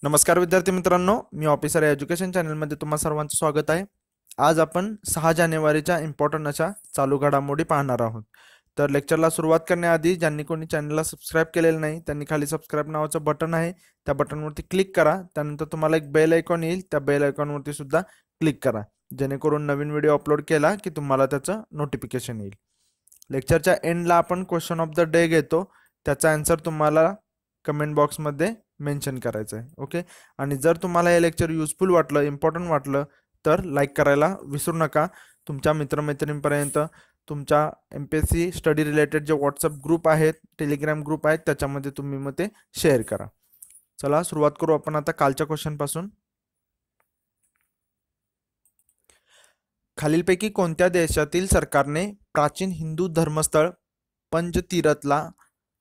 नमस्कार विद्यार्थी मित्रांनो, मी ऑफिसर एज्युकेशन चॅनलमध्ये तुम्हा सर्वांचं स्वागत आहे. आज आपण 6 जानेवारीच्या इम्पॉर्टंट अशा चालू घडामोडी पाहणार आहोत. तर लेक्चरला सुरुवात करण्याआधी ज्यांनी कोणी चॅनलला सबस्क्राईब केलेलं नाही त्यांनी खाली सबस्क्राईब नावाचं बटन आहे, त्या बटनवरती क्लिक करा. त्यानंतर तुम्हाला एक बेल आयकॉन येईल, त्या बेल आयकॉनवरती सुद्धा क्लिक करा, जेणेकरून नवीन व्हिडिओ अपलोड केला की तुम्हाला त्याचं नोटिफिकेशन येईल. लेक्चरच्या एंडला आपण क्वेश्चन ऑफ द डे घेतो, त्याचा आन्सर तुम्हाला कमेंट बॉक्समध्ये मेन्शन करायचं आहे. ओके. आणि जर तुम्हाला हे लेक्चर युजफुल वाटलं, इम्पॉर्टंट वाटलं तर लाईक करायला विसरू नका. तुमच्या मित्रमैत्रिणींपर्यंत तुमच्या MPSC स्टडी रिलेटेड जे व्हॉट्सअप ग्रुप आहेत, टेलिग्राम ग्रुप आहेत, त्याच्यामध्ये तुम्ही मग ते शेअर करा. चला सुरुवात करू आपण आता कालच्या क्वेश्चनपासून. खालीलपैकी कोणत्या देशातील सरकारने प्राचीन हिंदू धर्मस्थळ पंजतीर्थला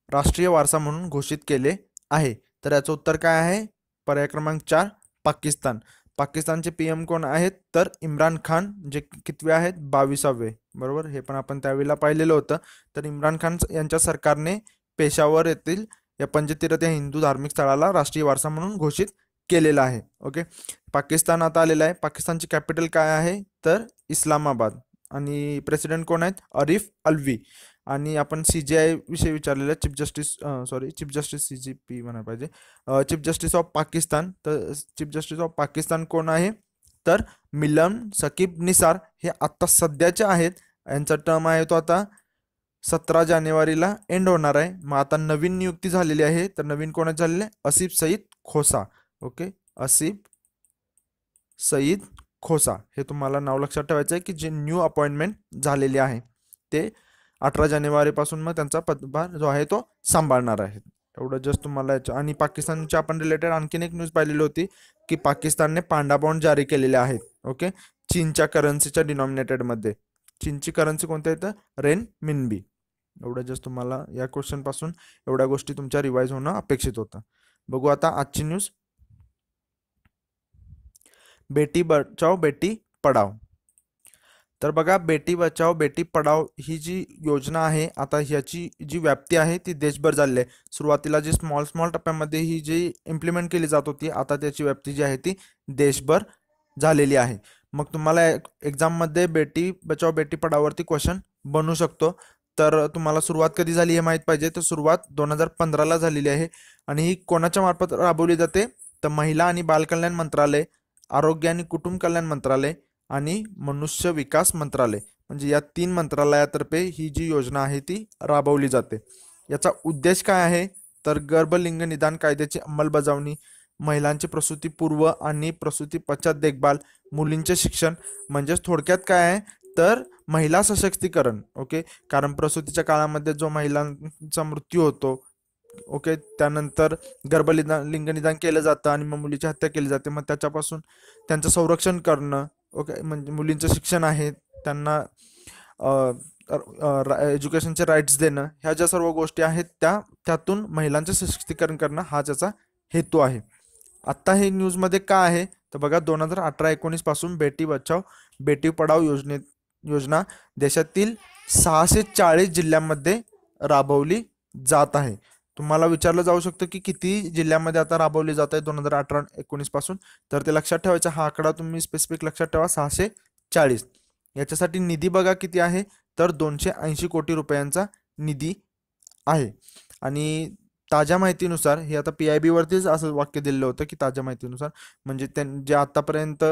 राष्ट्रीय वारसा म्हणून घोषित केले आहे? तर याचं उत्तर काय आहे? पर्याय क्रमांक 4, पाकिस्तान. पाकिस्तानचे PM कोण आहेत? तर इम्रान खान, जे कितवे आहेत? 22वे. बरोबर, हे पण आपण त्यावेळेला पाहिलेलं होतं. तर इम्रान खान यांच्या सरकारने पेशावर येथील या पंजतीर्थ या हिंदू धार्मिक स्थळाला राष्ट्रीय वारसा म्हणून घोषित केलेला आहे. ओके. पाकिस्तान आता आलेला आहे. पाकिस्तानची कॅपिटल काय आहे? तर इस्लामाबाद. आणि प्रेसिडेंट कोण आहेत? आरिफ अलवी. आणि आपण CJI विषयी विचारलेलं, चीफ जस्टिस CJP म्हणायला पाहिजे, चीफ जस्टिस ऑफ पाकिस्तान. तर चीफ जस्टिस ऑफ पाकिस्तान कोण आहे? तर मिलन सकीब निसार. हे आत्ता सध्याचे आहेत. यांचा टर्म आहे तो आता 17 जानेवारीला एंड होणार आहे. मग आता नवीन नियुक्ती झालेली आहे. तर नवीन कोणाची झालेली आहे? आसिफ सईद खोसा. ओके, आसिफ सईद खोसा हे तुम्हाला नाव लक्षात ठेवायचं आहे की जे न्यू अपॉइंटमेंट झालेली आहे ते 18 जानेवारीपासून मग त्यांचा पदभार जो आहे तो सांभाळणार आहे. एवढं जस्ट तुम्हाला याच्या. आणि पाकिस्तानच्या आपण रिलेटेड आणखीन एक न्यूज पाहिलेली होती की पाकिस्तानने पांडा बॉन्ड जारी केलेले आहेत. ओके, चीनच्या करन्सीच्या डिनॉमिनेटेडमध्ये. चीनची करन्सी कोणत्या येतं? रेन मिनबी. एवढं जस्ट तुम्हाला या क्वेश्चन पासून एवढ्या गोष्टी तुमच्या रिवाइज होणं अपेक्षित होतं. बघू आता आजची न्यूज. बेटी बचाओ बेटी पढाओ. तर बघा, बेटी बचाओ बेटी पढाओ ही जी योजना आहे, आता ह्याची जी व्याप्ती आहे ती देशभर झालेली आहे. सुरुवातीला जी स्मॉल टप्प्यामध्ये ही जी इम्प्लिमेंट केली जात होती, आता त्याची व्याप्ती जी आहे ती देशभर झालेली आहे. मग तुम्हाला एक्झाममध्ये बेटी बचाओ बेटी पढाओवरती क्वेश्चन बनू शकतो. तर तुम्हाला सुरुवात कधी झाली हे माहीत पाहिजे. तर सुरुवात 2015ला झालेली आहे. आणि ही कोणाच्या मार्फत राबवली जाते? तर महिला आणि बालकल्याण मंत्रालय, आरोग्य आणि कुटुंब कल्याण मंत्रालय आणि मनुष्य विकास मंत्रालय, म्हणजे या 3 मंत्रालयातर्फे ही जी योजना आहे ती राबवली जाते. याचा उद्देश काय आहे? तर गर्भलिंग निदान कायद्याची अंमलबजावणी, महिलांची प्रसूतीपूर्व आणि प्रसूती पश्चात देखभाल, मुलींचे शिक्षण. म्हणजेच थोडक्यात काय आहे तर महिला सशक्तीकरण. ओके, कारण प्रसूतीच्या काळामध्ये जो महिलांचा मृत्यू होतो, ओके, त्यानंतर लिंग निदान केलं जातं आणि मग मुलीची हत्या केली जाते. मग त्याच्यापासून त्यांचं संरक्षण करणं. ओके, म्हणजे मुलींचं शिक्षण आहे, त्यांना एज्युकेशनचे राईट्स देणं, ह्या ज्या सर्व गोष्टी आहेत त्यातून महिलांचं सशक्तीकरण करणं हा त्याचा हेतू आहे. आत्ता हे न्यूजमध्ये का आहे? तर बघा, 2018-19 पासून बेटी बचाओ बेटी पढाओ योजना देशातील 640 जिल्ह्यांमध्ये राबवली जात आहे. तुम्हाला विचारलं जाऊ शकतं की किती जिल्ह्यामध्ये आता राबवली जात आहे 2018-19 पासून? तर ते लक्षात ठेवायचा हा आकडा तुम्ही स्पेसिफिक लक्षात ठेवा, 640. याच्यासाठी निधी बघा किती आहे? तर 280 कोटी रुपयांचा निधी आहे. आणि ताज्या माहितीनुसार, हे आता PIB वरतीच असं वाक्य दिलेलं होतं की ताज्या माहितीनुसार, म्हणजे जे आतापर्यंत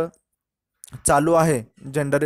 चालू आहे जेंडर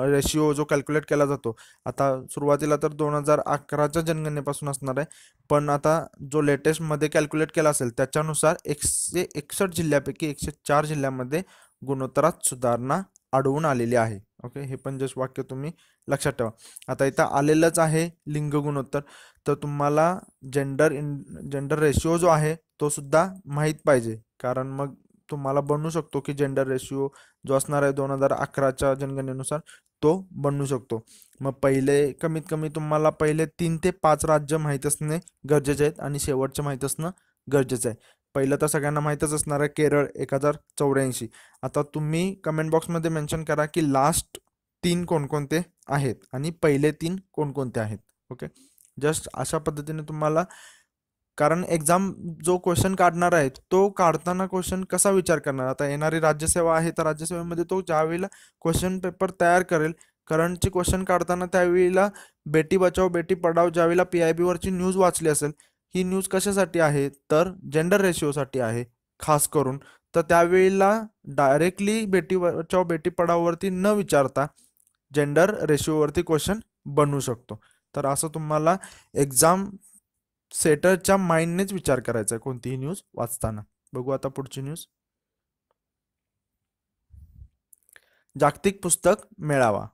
रेशिओ जो कॅल्क्युलेट केला जातो, आता सुरुवातीला तर 2011च्या जनगणनेपासून असणार आहे, पण आता जो लेटेस्टमध्ये कॅल्क्युलेट केला असेल त्याच्यानुसार 161 जिल्ह्यापैकी 104 जिल्ह्यामध्ये गुणोत्तरात सुधारणा आढळून आलेली आहे. ओके, हे पण जस्ट वाक्य तुम्ही लक्षात ठेवा. आता इथं आलेलंच आहे लिंग गुणोत्तर, तर तुम्हाला जेंडर रेशिओ जो आहे तो सुद्धा माहीत पाहिजे, कारण मग तुम्हाला बनू शकतो की जेंडर रेशिओ जो असणार आहे 2011च्या जनगणनेनुसार तो बनू शकतो. मग कमीत कमी तुम्हाला पहिले 3 ते 5 राज्य माहीत असणे गरजेचे आहेत आणि शेवटचे माहीत असणं गरजेचं आहे. पहिलं तर सगळ्यांना माहीतच असणार आहे, केरळ 1084. आता तुम्ही कमेंट बॉक्समध्ये मेन्शन करा की लास्ट 3 कोणकोणते आहेत आणि पहिले 3 कोणकोणते आहेत. ओके, जस्ट अशा पद्धतीने तुम्हाला कारण एक्झाम जो क्वेश्चन काढणार आहे तो काढताना क्वेश्चन कसा विचार करणार. आता येणारी राज्यसेवा आहे तर राज्यसेवेमध्ये तो ज्यावेळेला क्वेश्चन पेपर तयार करेल, करंटचे क्वेश्चन काढताना त्यावेळेला बेटी बचाव बेटी पढाओ ज्यावेळेला PIB वरची न्यूज वाचली असेल, ही न्यूज कशासाठी आहे तर जेंडर रेशिओसाठी आहे खास करून. तर त्यावेळेला डायरेक्टली बेटी बचाव बेटी पढाओवरती न विचारता जेंडर रेशिओवरती क्वेश्चन बनू शकतो. तर असं तुम्हाला एक्झाम सेटरच्या माइंडनेच विचार करायचा आहे कोणतीही न्यूज वाचताना. बघू आता पुढची न्यूज. जागतिक पुस्तक मेळावा.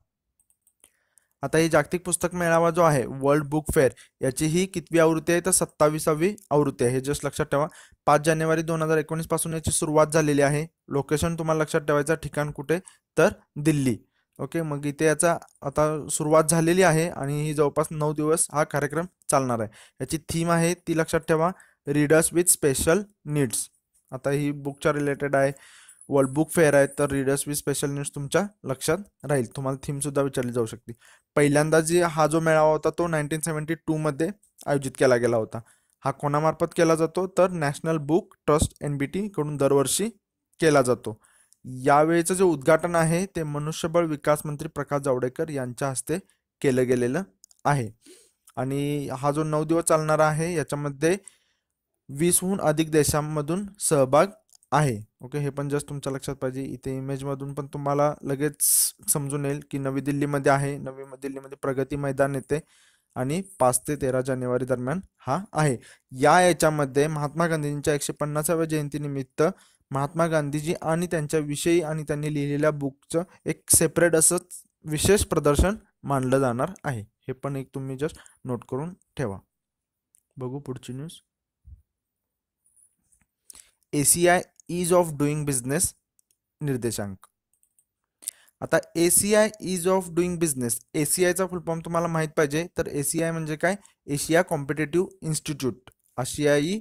आता ही जागतिक पुस्तक मेळावा जो आहे वर्ल्ड बुक फेअर, याची ही कितवी आवृत्ती आहे तर 27वी आवृत्ती आहे. हे जस्ट लक्षात ठेवा. 5 जानेवारी 2019 पासून याची सुरुवात झालेली आहे. लोकेशन तुम्हाला लक्षात ठेवायचं, ठिकाण कुठे तर दिल्ली. ओके, मग इथे याचा आता सुरुवात झालेली आहे आणि ही जवळपास 9 दिवस हा कार्यक्रम चालणार आहे. याची थीम आहे ती लक्षात ठेवा, रीडर्स विथ स्पेशल नीड्स. आता ही बुकच्या रिलेटेड आहे, वर्ल्ड बुक फेअर आहे, तर रीडर्स विथ स्पेशल नीड्स तुमच्या लक्षात राहील. तुम्हाला थीम सुद्धा विचारली जाऊ शकते. पहिल्यांदा हा जो मेळावा होता तो 1972 मध्ये आयोजित केला गेला होता. हा कोणामार्फत केला जातो तर नॅशनल बुक ट्रस्ट NBT कडून दरवर्षी केला जातो. यावेळेचं जे उद्घाटन आहे ते मनुष्यबळ विकास मंत्री प्रकाश जावडेकर यांच्या हस्ते केलं गेलेलं आहे. आणि हा जो 9 दिवस चालणार आहे याच्यामध्ये 20हून अधिक देशांमधून सहभाग आहे. ओके, हे पण जस्ट तुमच्या लक्षात पाहिजे. इथे इमेजमधून पण तुम्हाला लगेच समजून येईल की नवी दिल्लीमध्ये आहे. नवी दिल्लीमध्ये प्रगती मैदान येते आणि 5 ते 13 जानेवारी दरम्यान हा आहे. याच्यामध्ये महात्मा गांधींच्या 150व्या जयंतीनिमित्त महात्मा गांधीजी आणि त्यांच्याविषयी आणि त्यांनी लिहिलेल्या बुकचं एक सेपरेट असं विशेष प्रदर्शन मानलं जाणार आहे. हे पण एक तुम्ही जस्ट नोट करून ठेवा. बघू पुढची news. ACI ease of doing business निर्देशांक. आता ACI ease of doing business, ACIचा फुल फॉर्म तुम्हाला माहित पाहिजे. तर ACI म्हणजे काय, एशिया कॉम्पिटेटिव्ह इन्स्टिट्यूट, आशियाई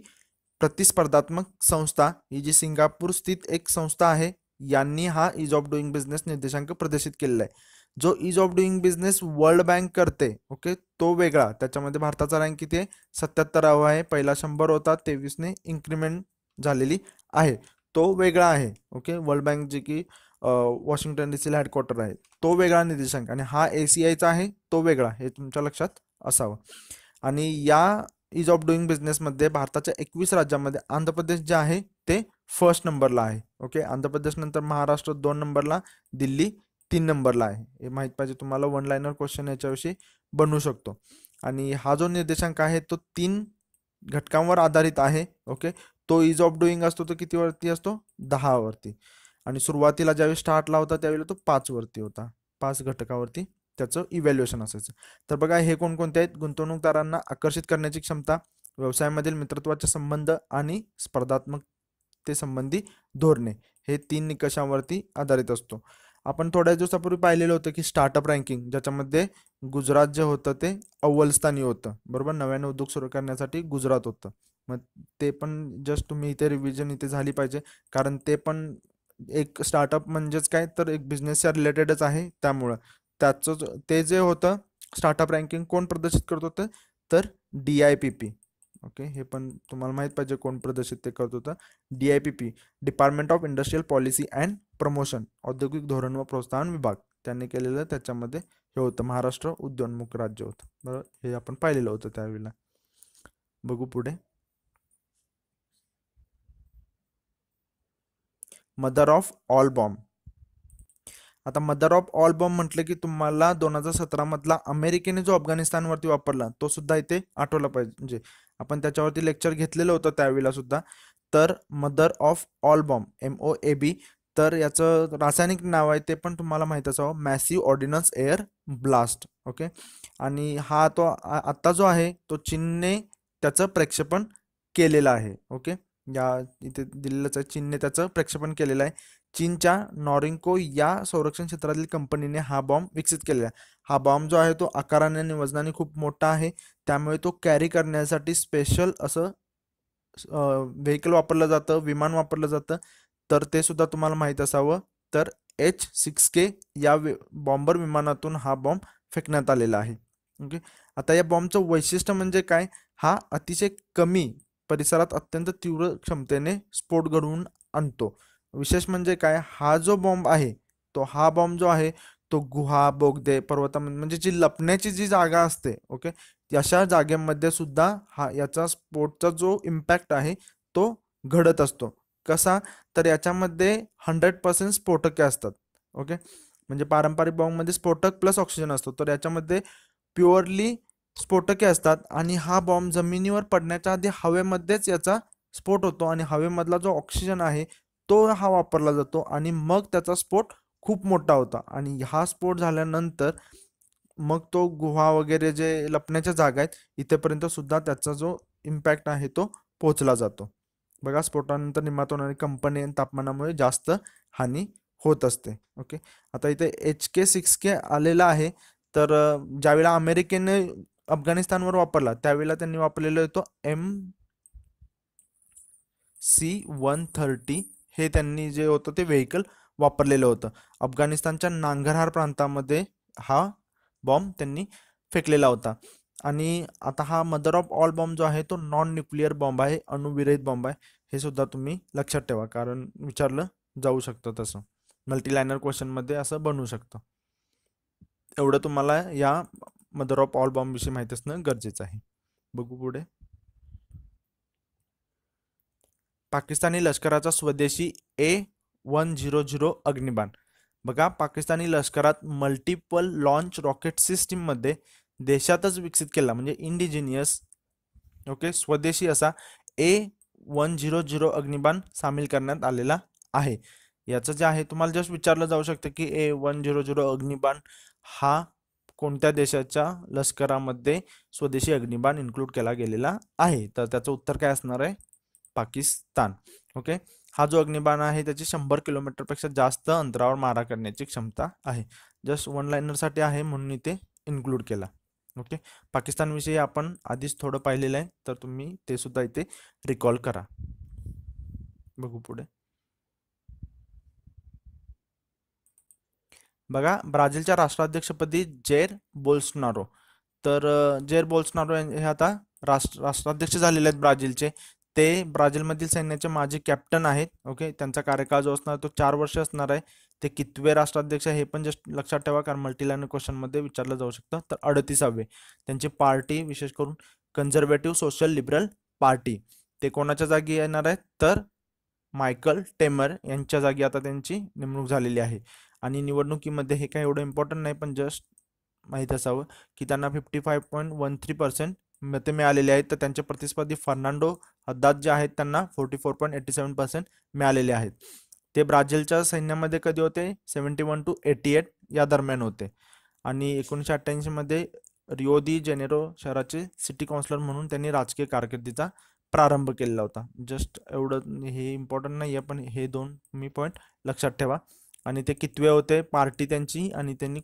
प्रतिस्पर्धात्मक संस्था, ही जी सिंगापूर स्थित एक संस्था आहे, यांनी हा ईज ऑफ डुईंग बिझनेस निर्देशांक प्रदर्शित केलेला आहे. जो ease of doing business World Bank करते, ओके, तो वेगळा. त्याच्यामध्ये भारताचा रँक किती आहे 77वा आहे. पहिला 100 होता, 23ने इन्क्रीमेंट झालेली आहे, तो वेगळा आहे. ओके, वर्ल्ड बँक जे की वॉशिंग्टन DC ला हेडक्वार्टर आहे, तो वेगळा निर्देशांक. आणि हा ACIचा आहे तो वेगळा, हे तुमच्या लक्षात असावं. आणि या ईज ऑफ डुईंग बिझनेसमध्ये भारताच्या 21 राज्यांमध्ये आंध्र प्रदेश जे आहे ते फर्स्ट नंबरला आहे. ओके, आंध्र प्रदेश नंतर महाराष्ट्र 2 नंबरला, दिल्ली 3 नंबरला आहे. हे माहीत पाहिजे तुम्हाला. 1 लाइनर क्वेश्चन याच्याविषयी बनू शकतो. आणि हा जो निर्देशांक आहे तो 3 घटकांवर आधारित आहे. ओके, तो ईज ऑफ डुईंग असतो तो किती वरती असतो 10 वरती. आणि सुरुवातीला ज्यावेळी स्टार्टला होता त्यावेळेला तो 5 वरती होता. 5 घटकावरती त्याचं इव्हॅल्युएशन असायचं. तर बघा हे कोणकोणते आहेत. गुंतवणूकदारांना आकर्षित करण्याची क्षमता, व्यवसायामधील मित्रत्वाचे संबंध आणि स्पर्धात्मकतेसंबंधी धोरणे, हे 3 निकषांवरती आधारित असतो. आपण थोड्या दिवसापूर्वी पाहिलेलं होतं की स्टार्टअप रँकिंग, ज्याच्यामध्ये गुजरात जे होतं ते अव्वल स्थानी होतं. बरोबर, नव्याने उद्योग सुरू करण्यासाठी गुजरात होतं. मग ते पण जस्ट तुम्ही इथे रिव्हिजन इथे झाली पाहिजे, कारण ते पण एक स्टार्टअप म्हणजेच काय तर एक बिझनेसच्या रिलेटेडच आहे. त्यामुळं त्याचं ते जे होतं स्टार्टअप रँकिंग कोण प्रदर्शित करत होतं तर DIPP. ओके, हे पण तुम्हाला माहीत पाहिजे कोण प्रदर्शित ते करत होतं. DIPP, department of industrial policy and promotion, औद्योगिक धोरण व प्रोत्साहन विभाग, त्यांनी केलेलं. त्याच्यामध्ये हे होतं महाराष्ट्र उद्योन्मुख राज्य होतं. बरोबर, हे आपण पाहिलेलं होतं त्यावेळेला. बघू पुढे. Mother of all bomb. आता मदर ऑफ ऑल बॉम्ब म्हटलं की तुम्हाला 2017 मधला अमेरिकेने जो अफगाणिस्तानवरती वापरला तो सुद्धा इथे आठवला पाहिजे. म्हणजे आपण त्याच्यावरती लेक्चर घेतलेलं होतं त्यावेळेला सुद्धा. तर mother of all bomb MOAB, तर याचं रासायनिक नाव आहे ते पण तुम्हाला माहीत असावं, massive ordnance air blast. Okay, आणि हा तो आत्ता जो आहे तो चीनने त्याचं प्रेक्षेपण केलेलं आहे. ओके, या इथे दिलेलंच आहे, चीनने त्याचं प्रेक्षेपण केलेलं आहे. चीनच्या नॉरिंको या संरक्षण क्षेत्रातील कंपनीने हा बॉम्ब विकसित केलेला आहे. हा बॉम्ब जो आहे तो आकाराने आणि वजनाने खूप मोठा आहे, त्यामुळे तो कॅरी करण्यासाठी स्पेशल असं व्हेकल वापरलं जातं, विमान वापरलं जातं. तर ते सुद्धा तुम्हाला माहीत असावं. तर H-6K या बॉम्बर विमानातून हा बॉम्ब फेकण्यात आलेला आहे. ओके, आता या बॉम्बचं वैशिष्ट्य म्हणजे काय, हा अतिशय कमी परिसरात अत्यंत तीव्र क्षमतेने स्फोट घडवून आणतो. विशेष म्हणजे काय, हा जो बॉम्ब आहे हा बॉम्ब जो आहे तो गुहा, बोगदे, पर्वतामध्ये म्हणजे जी लपण्याची जी जागा असते, ओके, अशा जागेमध्ये सुद्धा याचा स्फोटचा जो इम्पॅक्ट आहे तो घडत असतो. कसा, तर याच्यामध्ये 100% स्फोटके असतात. ओके, म्हणजे पारंपरिक बॉम्बमध्ये स्फोटक प्लस ऑक्सिजन असतो, तर याच्यामध्ये प्युअरली स्फोटके असतात. आणि हा बॉम्ब जमिनीवर पडण्याच्या आधी हवेमध्येच याचा स्फोट होतो आणि हवेमधला जो ऑक्सिजन आहे तो हा वापरला जातो आणि मग त्याचा स्फोट खूप मोठा होता. आणि हा स्फोट झाल्यानंतर मग तो गुहा वगैरे जे लपण्याच्या जागा आहेत इथेपर्यंत सुद्धा त्याचा जो इम्पॅक्ट आहे तो पोहोचला जातो. बघा, स्फोटानंतर निर्माण होणारी कंपनी आणि तापमानामुळे जास्त हानी होत असते. ओके, आता इथे HK-6K आलेला आहे. तर ज्यावेळेला अमेरिकेने अफगाणिस्तानवर वापरला त्यावेळेला त्यांनी वापरलेला होतो MC-130. हे त्यांनी जे होतं ते व्हेकल वापरलेलं होतं. अफगाणिस्तानच्या नांगरहार प्रांतामध्ये हा बॉम्ब त्यांनी फेकलेला होता. आणि आता हा मदर ऑफ ऑल बॉम्ब जो आहे तो नॉन न्यूक्लिअर बॉम्ब आहे, अणुविरहित बॉम्ब आहे. हे सुद्धा तुम्ही लक्षात ठेवा, कारण विचारलं जाऊ शकतं तसं. मल्टीलायनर क्वेश्चनमध्ये असं बनवू शकतं. एवढं तुम्हाला या मदर ऑफ ऑल बॉम्ब विषयी माहिती असणं गरजेचं आहे. बघू पुढे. पाकिस्तानी लष्कराचा स्वदेशी A100 अग्निबाण. बघा, पाकिस्तानी लष्करात मल्टिपल लॉन्च रॉकेट सिस्टीममध्ये देशातच विकसित केला म्हणजे इंडिजिनियस, ओके, स्वदेशी असा A100 अग्निबाण सामील करण्यात आलेला आहे. याचं जे आहे तुम्हाला जस्ट विचारलं जाऊ शकतं की A100 अग्निबाण हा कोणत्या देशाच्या लष्करामध्ये स्वदेशी अग्निबाण इन्क्लूड केला गेलेला आहे, तर त्याचं उत्तर काय असणार आहे, पाकिस्तान. ओके, हा जो अग्निबाण आहे त्याची 100 किलोमीटरपेक्षा जास्त अंतरावर मारा करण्याची क्षमता आहे. जस्ट वन लाइनरसाठी आहे म्हणून इथे इन्क्लूड केला. ओके, पाकिस्तानविषयी आपण आधीच थोडं पाहिलेलं आहे, तर तुम्ही ते सुद्धा इथे रिकॉल करा. बघू पुढे. बघा, ब्राझीलच्या राष्ट्राध्यक्षपदी जेर बोल्सनारो. तर जेर बोल्सनारो हे आता राष्ट्राध्यक्ष झालेले आहेत ब्राझीलचे. ते ब्राझीलमधील सैन्याचे माजी कॅप्टन आहेत. ओके, त्यांचा कार्यकाळ जो असणार तो 4 वर्ष असणार आहे. ते कितवे राष्ट्राध्यक्ष हे पण जस्ट लक्षात ठेवा, कारण मल्टीलायनर क्वेश्चनमध्ये विचारलं जाऊ शकतं. तर 38वे. त्यांची पार्टी विशेष करून कन्झर्वेटिव्ह सोशल लिबरल पार्टी. ते कोणाच्या जागी येणार आहेत, तर मायकल टेमर यांच्या जागी आता त्यांची नेमणूक झालेली आहे. आणि निवडणुकीमध्ये हे काही एवढं इम्पॉर्टंट नाही, पण जस्ट माहीत असावं की त्यांना 55.13% मते मिळालेले आहेत. तर त्यांचे प्रतिस्पर्धी फर्नांडो हद्दाद जे आहेत त्यांना 44.87% मिळालेले आहेत. ते ब्राझीलच्या सैन्यामध्ये कधी होते, 71 to 88 या दरम्यान होते. आणि 1988 मध्ये रिओ दी जेनेरो शहराचे सिटी काउन्सिलर म्हणून त्यांनी राजकीय कारकिर्दीचा प्रारंभ केलेला होता. जस्ट एवढं, हे इम्पॉर्टंट नाही आहे, पण हे दोन तुम्ही पॉईंट लक्षात ठेवा. आणि ते कितवे होते, पार्टी त्यांची, आणि त्यांनी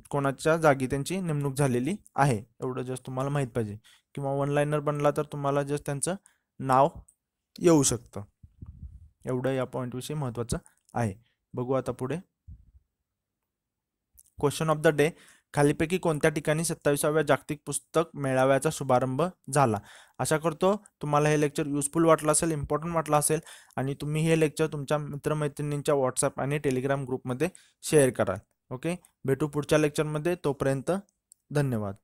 कोणाच्या जागी त्यांची नेमणूक झालेली आहे, एवढं जस्ट तुम्हाला माहीत पाहिजे. किंवा वन लाइनर बनला तर तुम्हाला जस्ट त्यांचं नाव येऊ शकतं. एवढं या पॉईंटविषयी महत्त्वाचं आहे. बघू आता पुढे. Question of the day. खालीपैकी कोणत्या ठिकाणी 27व्या जागतिक पुस्तक मेळाव्याचा शुभारंभ झाला? आशा करतो तुम्हाला हे लेक्चर युजफुल वाटलं असेल, इम्पॉर्टंट वाटलं असेल, आणि तुम्ही हे लेक्चर तुमच्या मित्रमैत्रिणींच्या व्हॉट्सअप आणि टेलिग्राम ग्रुपमध्ये शेअर कराल. ओके, भेटू पुढच्या लेक्चरमध्ये. तोपर्यंत धन्यवाद.